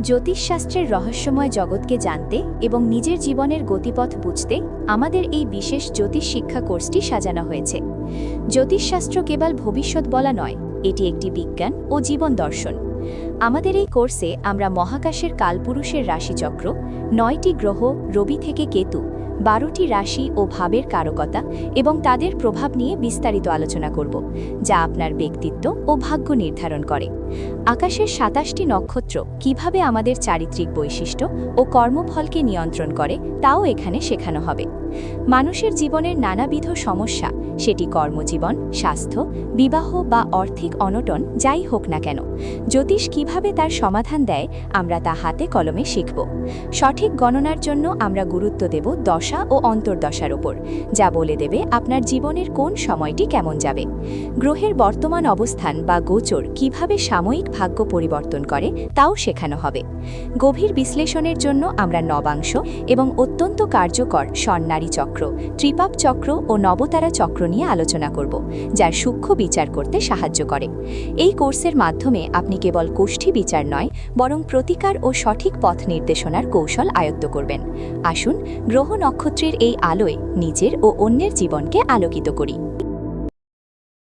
জ্যোতিষশাস্ত্রের রহস্যময় জগৎকে জানতে এবং নিজের জীবনের গতিপথ বুঝতে আমাদের এই বিশেষ জ্যোতিষ শিক্ষা কোর্সটি সাজানো হয়েছে। জ্যোতিষশাস্ত্র কেবল ভবিষ্যৎ বলা নয়, এটি একটি বিজ্ঞান ও জীবন দর্শন। আমাদের এই কোর্সে আমরা মহাকাশের কালপুরুষের রাশিচক্র, ৯টি গ্রহ রবি থেকে কেতু, ১২টি রাশি ও ভাবের কারকতা এবং তাদের প্রভাব নিয়ে বিস্তারিত আলোচনা করব, যা আপনার ব্যক্তিত্ব ও ভাগ্য নির্ধারণ করে। আকাশের ২৭টি নক্ষত্র কিভাবে আমাদের চারিত্রিক বৈশিষ্ট্য ও কর্মফলকে নিয়ন্ত্রণ করে তাও এখানে শেখানো হবে। মানুষের জীবনের নানাবিধ সমস্যা, সেটি কর্মজীবন, স্বাস্থ্য, বিবাহ বা আর্থিক অনটন যাই হোক না কেন, জ্যোতিষ কিভাবে তার সমাধান দেয় আমরা তা হাতে কলমে শিখব। সঠিক গণনার জন্য আমরা গুরুত্ব দেব দশা ও অন্তর্দশার ওপর, যা বলে দেবে আপনার জীবনের কোন সময়টি কেমন যাবে। গ্রহের বর্তমান অবস্থান বা গোচর কিভাবে সাময়িক ভাগ্য পরিবর্তন করে তাও শেখানো হবে। গভীর বিশ্লেষণের জন্য আমরা নবাংশ এবং অত্যন্ত কার্যকর স্বর্ণালী চক্র, ত্রিপাপ চক্র ও নবতারা চক্র নিয়ে আলোচনা করব, যার সূক্ষ্ম বিচার করতে সাহায্য করে। এই কোর্সের মাধ্যমে আপনি কেবল কোষ্ঠী বিচার নয়, বরং প্রতিকার ও সঠিক পথ নির্দেশনার কৌশল আয়ত্ত করবেন। আসুন গ্রহ নক্ষত্রের এই আলোয় নিজের ও অন্যের জীবনকে আলোকিত করি।